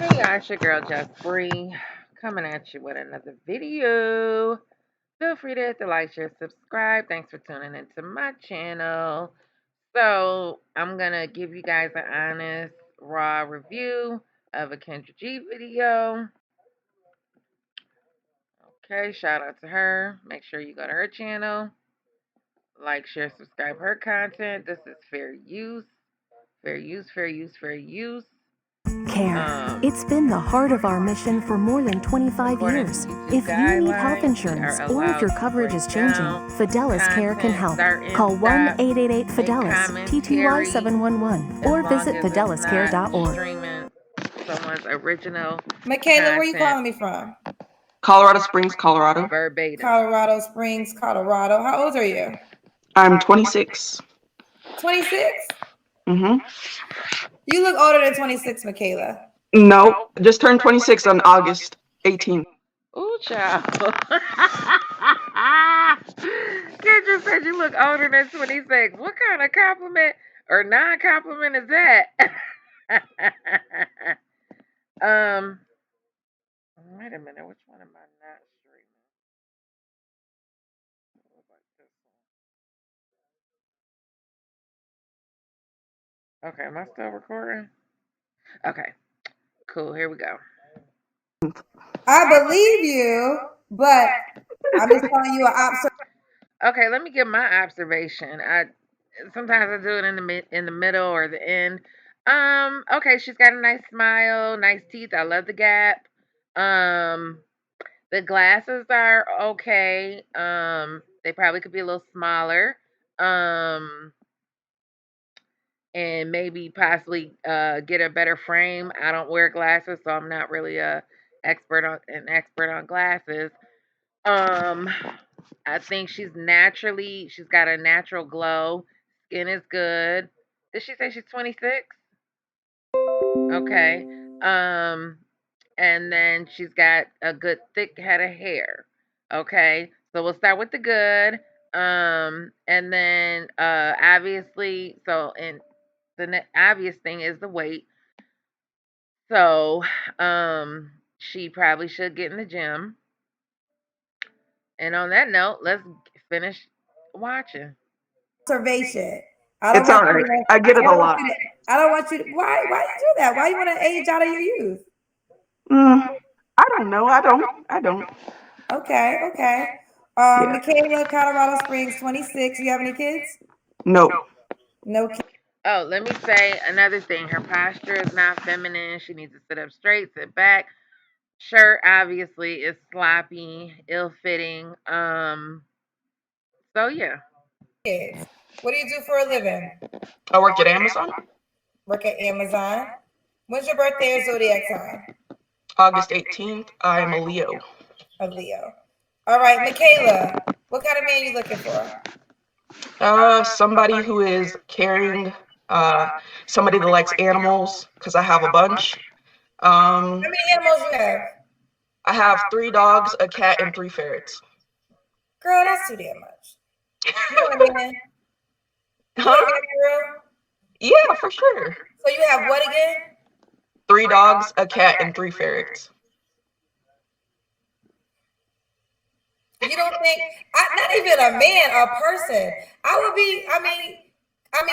Hey guys, your girl Just Free coming at you with another video. Feel free to hit the like, share, subscribe. Thanks for tuning into my channel. So I'm gonna give you guys an honest, raw review of a Kendra G video. Okay, shout out to her. Make sure you go to her channel. Like, share, subscribe her content. This is fair use. Fair use, fair use, fair use. Care. It's been the heart of our mission for more than 25 years. If you need health insurance or if your coverage is changing, Fidelis Care can help. Call 1-888-FIDELIS, TTY 711, or visit fideliscare.org. Someone's original. Michaela, where you calling me from? Colorado Springs, Colorado. Verbatim. Colorado Springs, Colorado. How old are you? I'm 26. 26? Mm-hmm. You look older than 26, Michaela. No, just turned 26 on August 18th. Ooh, child. Kendra said you look older than 26. What kind of compliment or non-compliment is that? Wait a minute. Which one am I not streaming? Okay, am I still recording? Okay, cool. Here we go. I believe you, but I'm just telling you an observation. Okay, let me give my observation. Sometimes I do it in the middle or the end. Okay, she's got a nice smile, nice teeth. I love the gap. The glasses are okay. They probably could be a little smaller. And maybe possibly get a better frame. I don't wear glasses, so I'm not really an expert on glasses. I think she's got a natural glow. Skin is good. Did she say she's 26? Okay. And then she's got a good thick head of hair. Okay. So we'll start with the good. And then obviously, and the obvious thing is the weight. So, she probably should get in the gym. And on that note, let's finish watching. Observation. It's all right. I get it a lot. I don't want you to. Why you do that? Why you want to age out of your youth? I don't know. I don't. Okay. Yeah. Michaela, Colorado Springs, 26. You have any kids? No. No kids. Oh, let me say another thing. Her posture is not feminine. She needs to sit up straight, sit back. Shirt obviously is sloppy, ill-fitting. So yeah. Kids. What do you do for a living? I work at Amazon. Work at Amazon. When's your birthday or zodiac sign? August 18th. I'm a Leo. A Leo. All right, Michaela, what kind of man are you looking for? Somebody who is caring. Somebody that likes animals, because I have a bunch. How many animals you have? I have 3 dogs, a cat, and 3 ferrets. Girl, that's too damn much. You know what I mean? Huh? Girl? Yeah, for sure. So you have what again? 3 dogs, a cat, and 3 ferrets. You don't think, not even a man, a person. I'm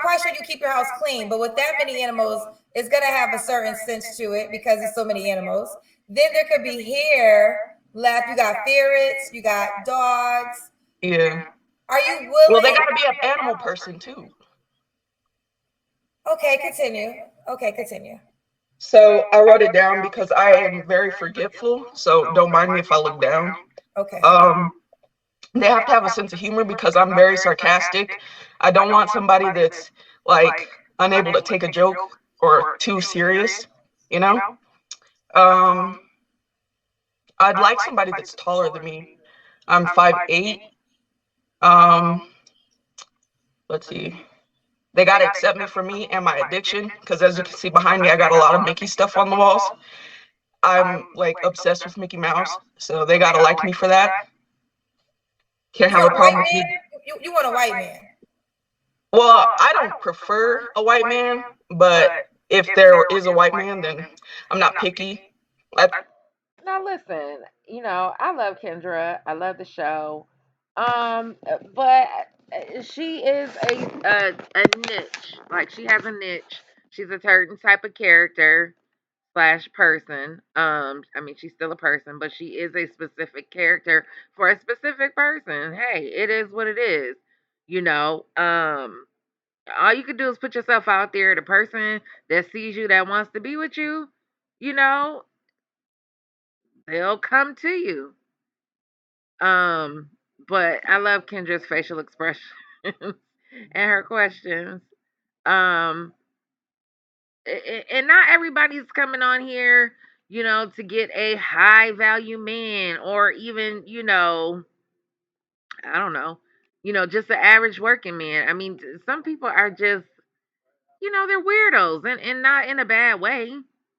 quite sure you keep your house clean, but with that many animals, it's going to have a certain sense to it because there's so many animals. Then there could be hair left. You got ferrets, you got dogs. Yeah. Are you willing? Well, they got to be an animal person too. Okay, continue. So I wrote it down because I am very forgetful. So don't mind me if I look down. Okay. They have to have a sense of humor because I'm very sarcastic. I don't want somebody that's like unable to take a joke or too serious, you know? I'd like somebody that's taller than me. I'm 5'8". Let's see. They got to accept me for me and my addiction because as you can see behind me, I got a lot of Mickey stuff on the walls. I'm like obsessed with Mickey Mouse, so they got to like me for that. Can't have a problem with me. You want a white man? Well, I don't prefer a white man, but if there is a white man, then I'm not picky. I, Now listen, I love Kendra. I love the show. But she is a niche. Like she has a niche. She's a certain type of character slash person. I mean she's still a person, but she is a specific character for a specific person. Hey, it is what it is. You know. All you can do is put yourself out there. The person that sees you that wants to be with you, you know, they'll come to you. Um, but I love Kendra's facial expression and her questions. Um, and not everybody's coming on here, to get a high value man or even, I don't know, just the average working man. I mean, some people are just, they're weirdos and not in a bad way,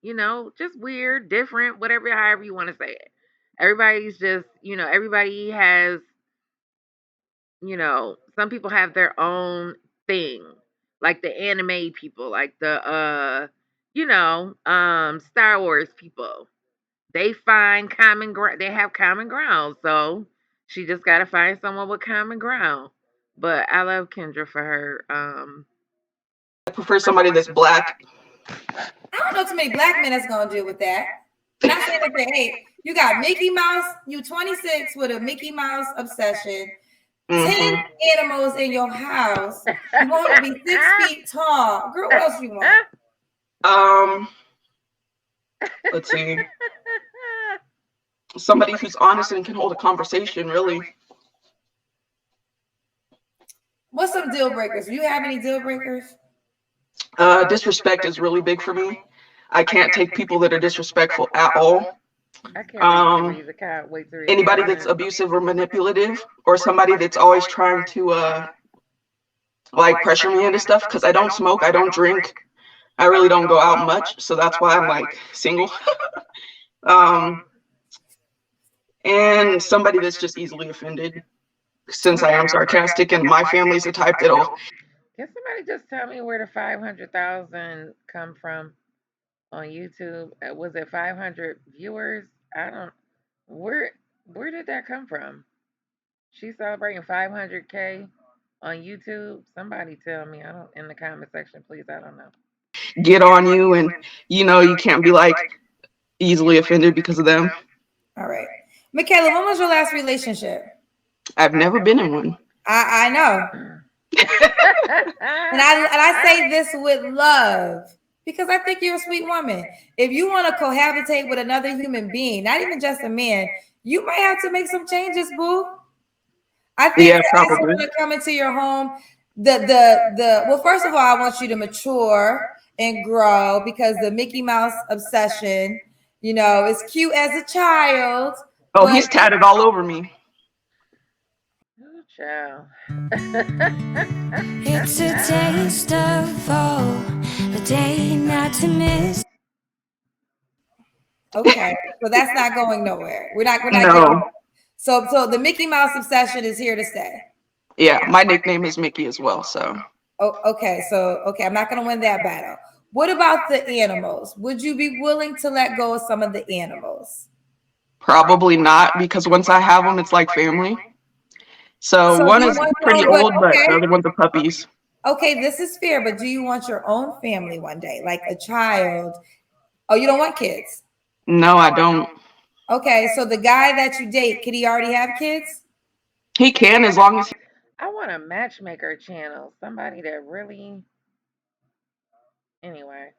just weird, different, whatever, however you want to say it. Everybody's just, everybody has, some people have their own thing, like the anime people, like the Star Wars people. They find common ground. They have common ground. So she just got to find someone with common ground. But I love Kendra for her. I prefer somebody that's black. I don't know too many black men that's gonna deal with that. Not saying that they hate. You got Mickey Mouse. You 26 with a Mickey Mouse obsession. 10 animals in your house. You want to be 6 feet tall. Girl, what else you want? Let's see. Somebody who's honest and can hold a conversation, really. What's some deal breakers? Do you have any deal breakers? Disrespect is really big for me. I can't take people that are disrespectful at all. I can't wait to read anybody that's abusive or manipulative, or somebody that's always trying to like pressure me into stuff, because I don't smoke, I don't drink, I really don't go out much, so that's why I'm like single. And somebody that's just easily offended, since I am sarcastic and my family's the type that'll. Can somebody just tell me where the 500,000 come from on YouTube? Was it 500 viewers? I don't. Where did that come from? She's celebrating 500K on YouTube. Somebody tell me. I don't, in the comment section, please. I don't know. Get on you, and you can't be like easily offended because of them. All right, Michaela, when was your last relationship? I've never been in one. I know. and I say this with love, because I think you're a sweet woman. If you want to cohabitate with another human being, not even just a man, you might have to make some changes, boo. I think someone to come into your home. Well, first of all, I want you to mature and grow, because the Mickey Mouse obsession, is cute as a child. Oh, he's tatted all over me. Oh, child. It's a taste of fall, a day not to miss. Okay, so that's not going nowhere. We're not no. getting. So the Mickey Mouse obsession is here to stay. Yeah, my nickname is Mickey as well, so. Oh, okay. So, I'm not going to win that battle. What about the animals? Would you be willing to let go of some of the animals? Probably not, because once I have them, it's like family. So one is pretty old, but the other one's are puppies. Okay, this is fair, but do you want your own family one day, like a child? Oh, you don't want kids? No, I don't. Okay, so the guy that you date, could he already have kids? He can, as long as. I want a matchmaker channel. Somebody that really. Anyway,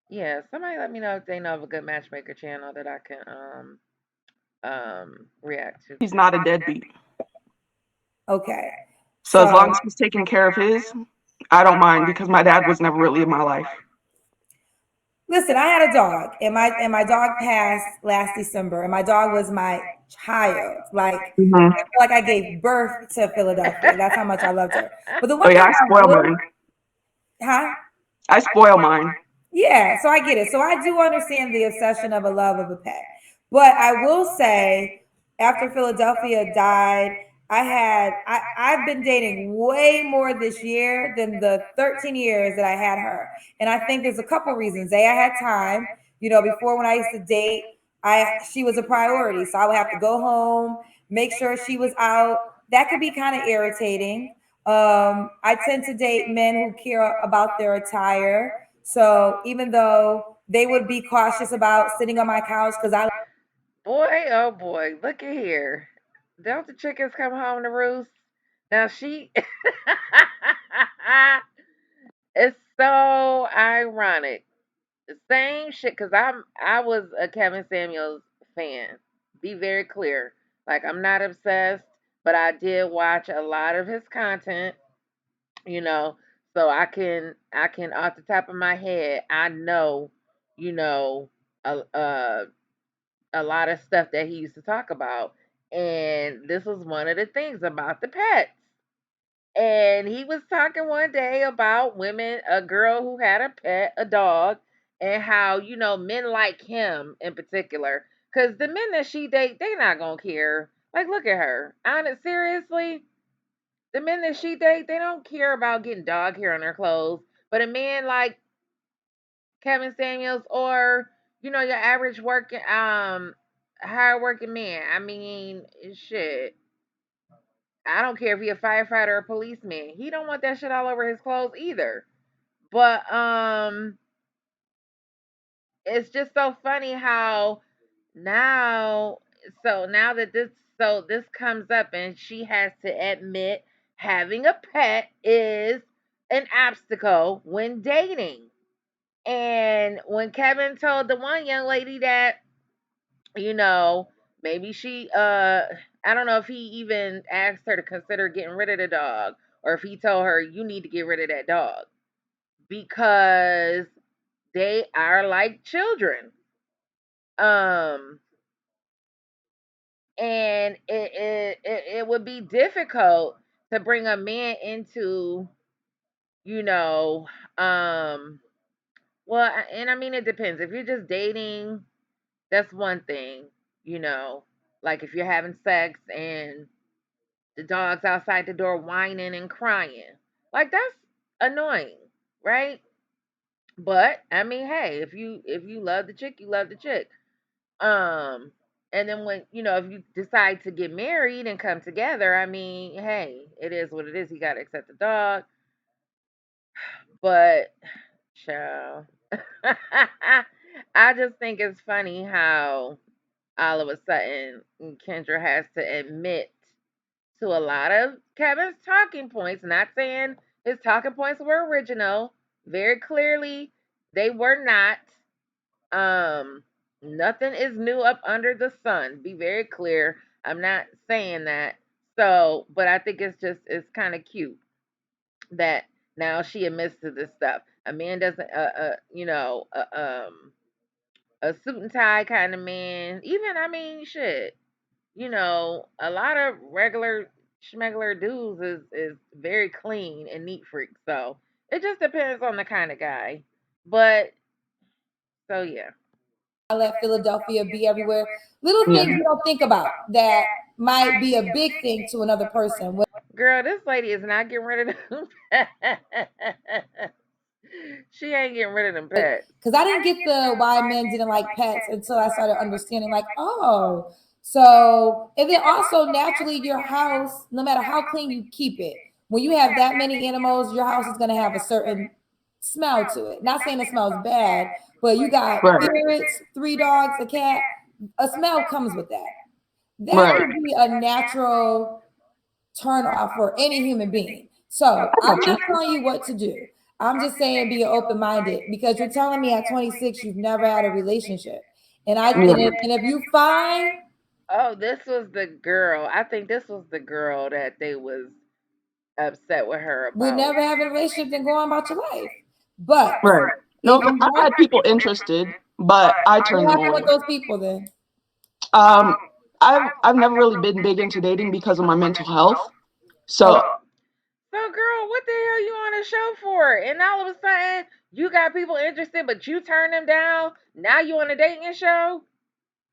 yeah. Somebody let me know if they know of a good matchmaker channel that I can react to. He's not a deadbeat. Okay. So as long as he's taking care of his, I don't mind, because my dad was never really in my life. Listen, I had a dog, and my dog passed last December, and my dog was my child. Like, I feel like I gave birth to Philadelphia. That's how much I loved her. But the one I spoil mine. Huh? I spoil mine. Yeah, so I get it. So I do understand the obsession of a love of a pet. But I will say, after Philadelphia died, I've been dating way more this year than the 13 years that I had her. And I think there's a couple reasons. A, I had time. Before when I used to date, she was a priority. So I would have to go home, make sure she was out. That could be kind of irritating. I tend to date men who care about their attire. So even though they would be cautious about sitting on my couch because I Boy, oh boy, look at here. Don't the chickens come home to roost? Now she it's so ironic. The same shit cuz I was a Kevin Samuels fan. Be very clear. Like I'm not obsessed, but I did watch a lot of his content, you know. So I can off the top of my head, I know, you know, a lot of stuff that he used to talk about. And this was one of the things about the pets. And he was talking one day about women, a girl who had a pet, a dog, and how, men like him in particular. Because the men that she date, they not going to care. Like, look at her. Honest, seriously, the men that she date, they don't care about getting dog hair on their clothes. But a man like Kevin Samuels or your average working hard working man. I mean, shit. I don't care if he a firefighter or a policeman. He don't want that shit all over his clothes either. But it's just so funny how now now that this comes up and she has to admit having a pet is an obstacle when dating. And when Kevin told the one young lady that, you know, maybe I don't know if he even asked her to consider getting rid of the dog or if he told her you need to get rid of that dog because they are like children. Um and it would be difficult to bring a man into, you know, um and I mean it depends. If you're just dating, that's one thing, you know. Like if you're having sex and the dog's outside the door whining and crying. Like that's annoying, right? But I mean, hey, if you love the chick, you love the chick. Um and then when, if you decide to get married and come together, I mean, hey, it is what it is. You got to accept the dog. But child, I just think it's funny how all of a sudden Kendra has to admit to a lot of Kevin's talking points. Not saying his talking points were original. Very clearly, they were not. Um, Nothing is new up under the sun. Be very clear. I'm not saying that. So, but I think it's kind of cute that now she admits to this stuff. A man doesn't, a suit and tie kind of man. Even, I mean, shit. A lot of regular schmegler dudes is very clean and neat freaks. So it just depends on the kind of guy. But so yeah, let Philadelphia be everywhere. Little Yeah. things you don't think about that might be a big thing to another person. girl, this lady is not getting rid of them. She ain't getting rid of them pets. Because I didn't get the why men didn't like pets until I started understanding, like, oh, so, and then also naturally, your house, no matter how clean you keep it, when you have that many animals, your house is going to have a certain smell to it. Not saying it smells bad, but you got Right. ferrets, 3 dogs, a cat, a smell comes with that. That Right. would be a natural turn off for any human being. So I I'm got you. not telling you what to do. I'm just saying be open minded because you're telling me at 26 you've never had a relationship, and Yeah. if you find Oh, this was the girl. I think this was the girl that they was upset with her would about. never have a relationship, then go on about your life. But Right. if No, you I've want, had people interested, but I turned what them happened away. with those people then? Um, I've never really been big into dating because of my mental health. Okay. So So, girl, what the hell you on a show for? And all of a sudden, you got people interested, but you turn them down. Now you on a dating show?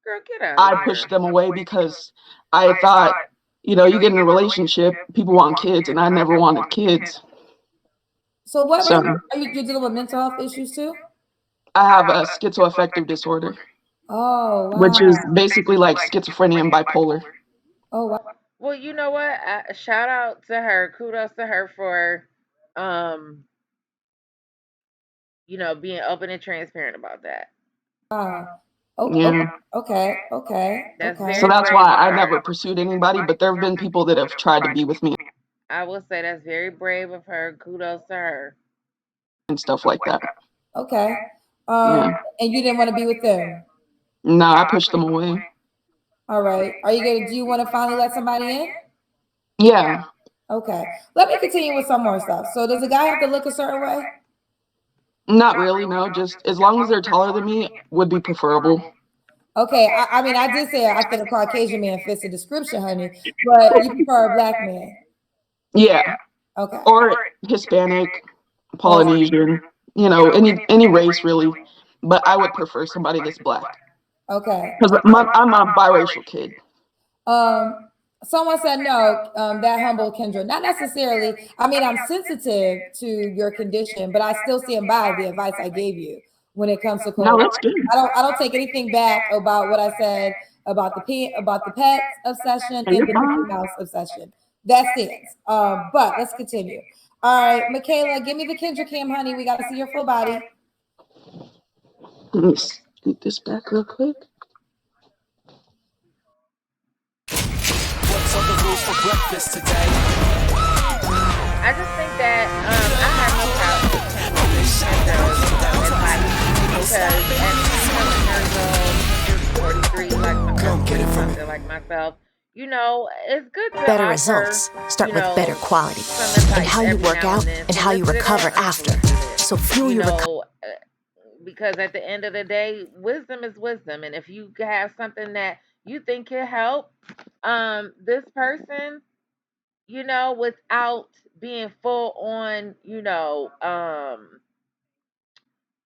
Girl, get out of I here. pushed them away because I thought You get in a relationship, people want kids, and I never wanted kids. So what So are you dealing with mental health issues too? I have a schizoaffective disorder, Oh which wow. is basically like schizophrenia and bipolar. Oh wow. Well, you know what? Shout out to her. Kudos to her for, um, being open and transparent about that. Wow. Oh, Yeah. okay. Okay. That's Okay. So very that's brave why of I her. never pursued anybody, but there have been people that have tried to be with me I will say that's very brave of her. Kudos to her. and stuff like that. Okay. Yeah. And you didn't want to be with them. No, I pushed them away. All right. Do you want to finally let somebody in? Yeah. Okay. Let me continue with some more stuff. So does a guy have to look a certain way? Not really, no. Just as long as they're taller than me would be preferable. Okay. I mean, I did say I think a Caucasian man fits the description, honey, but you prefer a black man. Yeah. Okay. Or Hispanic, Or Polynesian, any race really. But I would prefer somebody that's black. okay. Because I'm a biracial kid. Someone said no, that humble Kendra. Not necessarily. I mean, I'm sensitive to your condition, but I still stand by the advice I gave you when it comes to No, colorism. that's good. I don't take anything back about what I said about the pets obsession Yeah, and you're the Mickey fine. Mouse obsession. That stands. But let's continue. All right, Michaela, give me the Kendra cam, honey. We got to see your full body. Let me scoot this back real quick. What's on the rules for breakfast today? I just think that I have no problem with Kendra's advice because at 27 years old, Kendra's 43, something like myself. It's good to Better offer, results start with better quality some and advice how you every work now out and then. and how you Solicit it or recover after. unsolicited. So fuel your recovery. Because at the end of the day, wisdom is wisdom, and if you have something that you think can help this person, without being full on,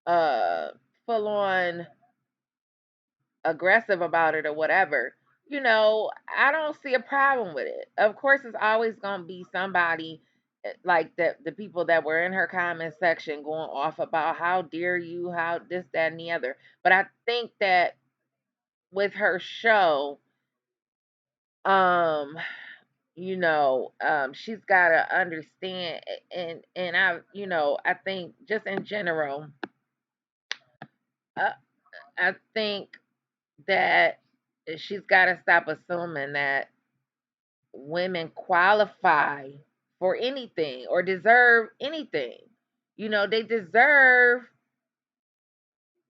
uh, full on aggressive about it or whatever, I don't see a problem with it. Of course, it's always going to be somebody like the people that were in her comment section going off about how dare you, how this, that, and the other. But I think that with her show, um, she's got to understand, and I think just in general, uh, I think that she's got to stop assuming that women qualify for anything or deserve anything. They deserve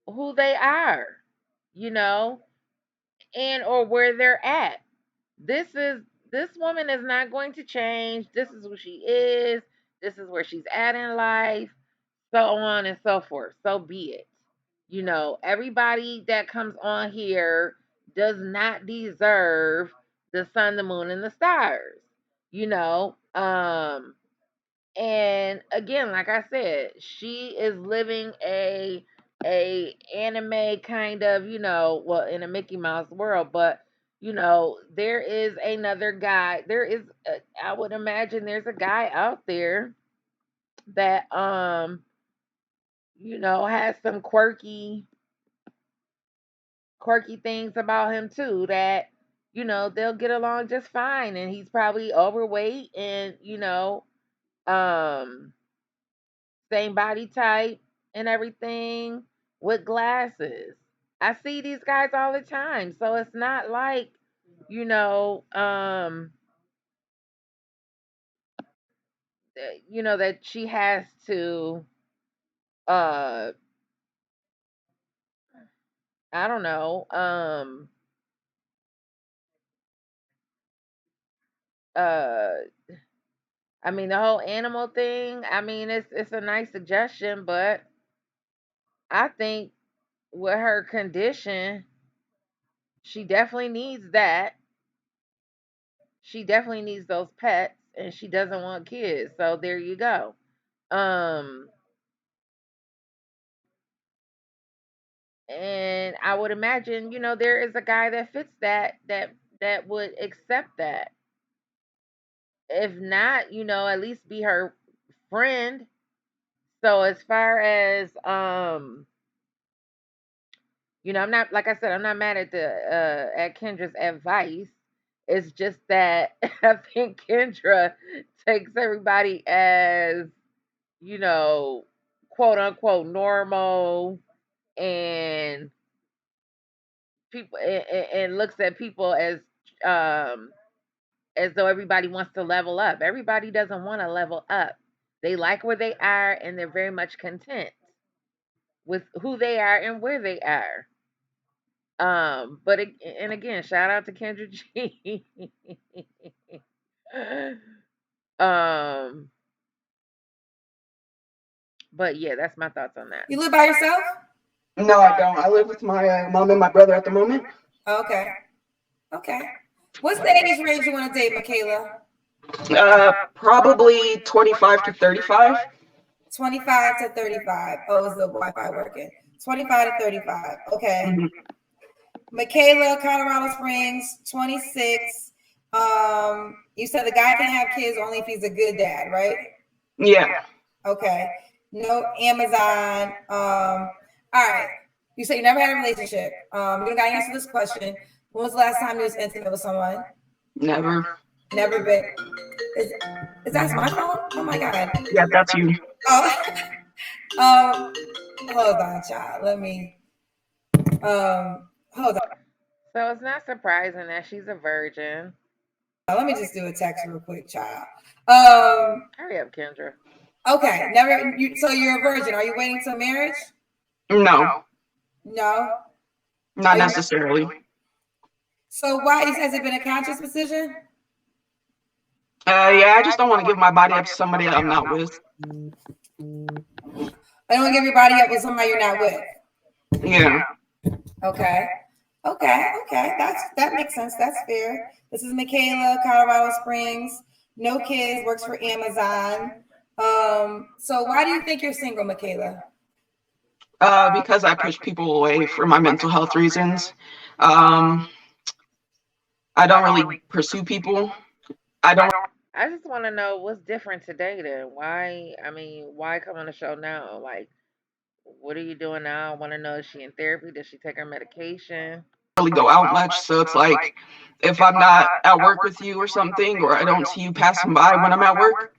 who they are, you know, and or where they're at. This is this woman is not going to change. This is who she is. This is where she's at in life, so on and so forth. So be it. Everybody that comes on here does not deserve the sun, the moon, and the stars. You know, and again, like I said, she is living a anime kind of, well, in a Mickey Mouse world, but there is another guy. I would imagine there's a guy out there that has some quirky things about him too that they'll get along just fine, and he's probably overweight and um same body type and everything with glasses. I see these guys all the time. So it's not like, you know, um, that she has to, uh, I don't know, uh, I mean, the whole animal thing, I mean, it's a nice suggestion, but I think with her condition, she definitely needs that. She definitely needs those pets and she doesn't want kids. So there you go. Um and I would imagine, there is a guy that fits that would accept that. If not, at least be her friend. So as far as I'm not, like I said, I'm not mad at the at Kendra's advice. It's just that I think Kendra takes everybody as, you know, quote unquote normal, and people and looks at people as though everybody wants to level up. Everybody doesn't want to level up. They like where they are, and they're very much content with who they are and where they are. And again, shout out to Kendra G. um, but yeah, that's my thoughts on that. You live by yourself? No, I don't. I live with my mom and my brother at the moment. Okay. Okay. What's the age range you want to date, Michaela? Probably 25 to 35. 25 to 35. Oh, is the Wi-Fi working? 25 to 35. Okay. Mm-hmm. Michaela, Colorado Springs, 26. You said the guy can have kids only if he's a good dad, right? Yeah. Okay. No Amazon. All right. You said you never had a relationship. You don't got to answer this question. When was the last time you was intimate with someone? Never. Never been. Is that my phone? Oh my God. Yeah, that's you. Oh. Hold on, child. Let me. Hold on. So it's not surprising that she's a virgin. Let me just do a text real quick, child. Hurry up, Kendra. Okay. Never. So you're a virgin. Are you waiting till marriage? No. No. Not necessarily. So why has it been a conscious decision? Yeah, I just don't want to give my body up to somebody that I'm not with. I don't want to give your body up with somebody you're not with. Yeah. Okay. That makes sense. That's fair. This is Michaela, Colorado Springs. No kids, works for Amazon. So why do you think you're single, Michaela? Because I push people away for my mental health reasons. I don't really pursue people. I just want to know what's different today then. Why come on the show now? Like, what are you doing now? I want to know, is she in therapy? Does she take her medication? Really go out much, so it's like if I'm not at work with you or something, or I don't see you passing by when I'm at work,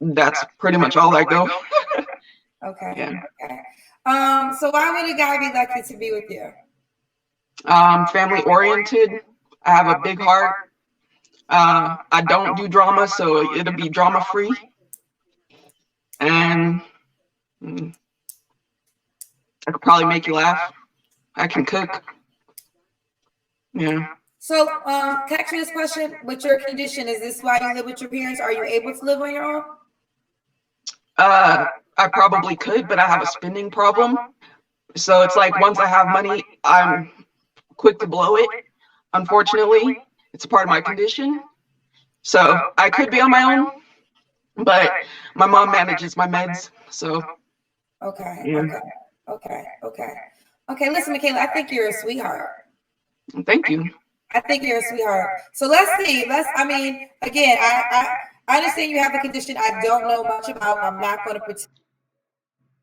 that's pretty much all I go. Okay. Yeah. Okay. So why would a guy be lucky to be with you? Family oriented. I have a big heart. I don't do drama, so it'll be drama free. And I could probably make you laugh. I can cook. Yeah. So, can I ask you this question? With your condition, is this why you live with your parents? Are you able to live on your own? I probably could, but I have a spending problem. So it's like once I have money, I'm quick to blow it. Unfortunately, it's a part of my condition. So I could be on my own, but my mom manages my meds. So. Okay. Yeah. Okay. Listen, Michaela, I think you're a sweetheart. Thank you. I think you're a sweetheart. So let's see. Again, I understand you have a condition I don't know much about. I'm not going to pretend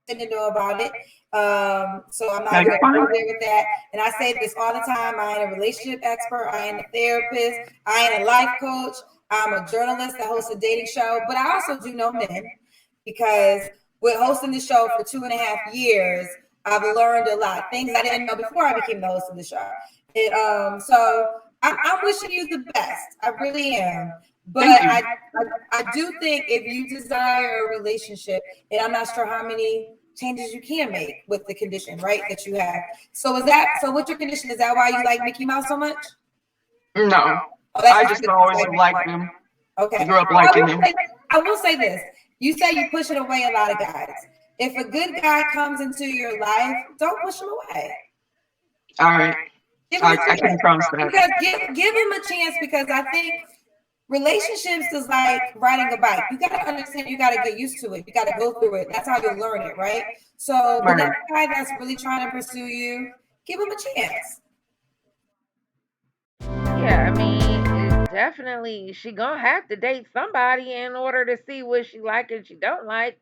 to know about it. So I'm not going to go there with that. And I say this all the time. I am a relationship expert. I am a therapist. I am a life coach. I'm a journalist that hosts a dating show. But I also do know men, because with hosting the show for 2.5 years, I've learned a lot. Things I didn't know before I became the host of the show. So I'm wishing you the best. I really am. But I do think if you desire a relationship, and I'm not sure how many changes you can make with the condition, right, that you have. So what's your condition? Is that why you like Mickey Mouse so much? No. I just always liked him. Okay. I grew up liking him. I will say this. You say you push it away a lot of guys. If a good guy comes into your life, don't push him away. All right. I can promise that. Because give him a chance, because I think relationships is like riding a bike. You got to understand, you got to get used to it. You got to go through it. That's how you learn it, right? So the next guy that's really trying to pursue you, give him a chance. Yeah, definitely she gonna have to date somebody in order to see what she like and she don't like.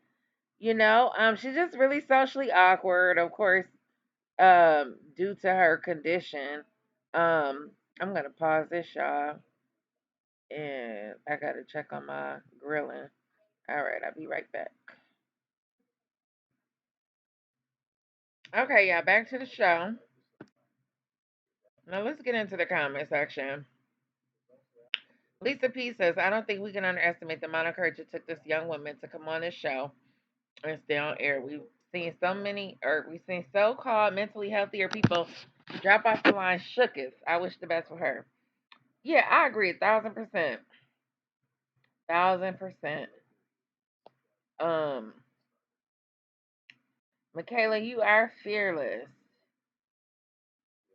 She's just really socially awkward, of course, due to her condition. I'm gonna pause this, y'all, and I gotta check on my grilling. All right, I'll be right back. Okay, y'all, back to the show. Now let's get into the comment section. Lisa P says, I don't think we can underestimate the amount of courage it took this young woman to come on this show and stay on air. We've seen so-called mentally healthier people drop off the line shooketh. I wish the best for her. Yeah, I agree, 1,000%. 1,000%. Um, Michaela, you are fearless.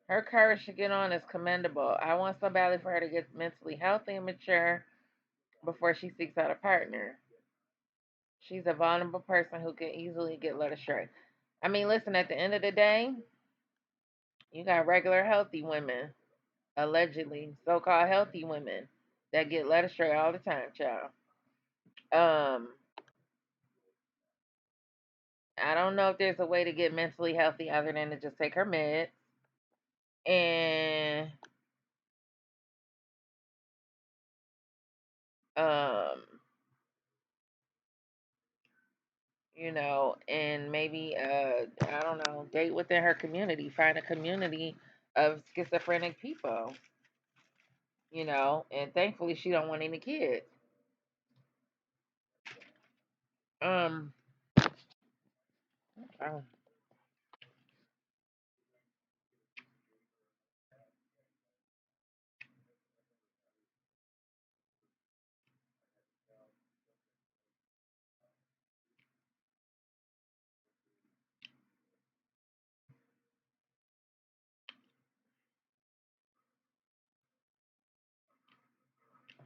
Her courage to get on is commendable. I want so badly for her to get mentally healthy and mature before she seeks out a partner. She's a vulnerable person who can easily get led astray. I mean, listen, at the end of the day, you got regular healthy women, allegedly so called healthy women, that get led astray all the time, child. Um, I don't know if there's a way to get mentally healthy other than to just take her meds. And um, and maybe I don't know, date within her community, find a community of schizophrenic people, and thankfully she don't want any kids. Um, oh,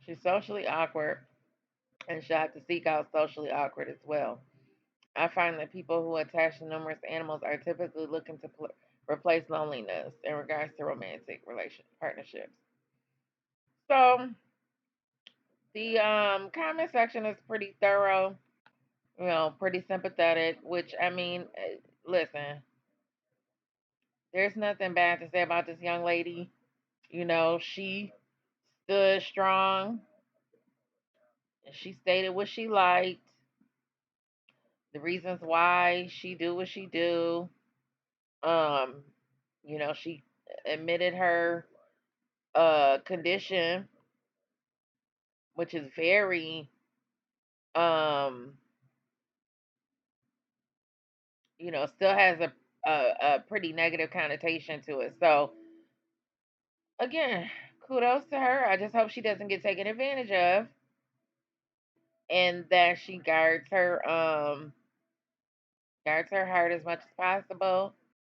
she's socially awkward and should have to seek out socially awkward as well. I find that people who attach to numerous animals are typically looking to replace loneliness in regards to romantic partnerships. So the comment section is pretty thorough, pretty sympathetic. Which I mean, listen, there's nothing bad to say about this young lady. She stood strong. And she stated what she liked, the reasons why she do what she do. Um, she admitted her condition, which is very um, still has a pretty negative connotation to it. So again, kudos to her. I just hope she doesn't get taken advantage of, and that she guards her heart as much as possible.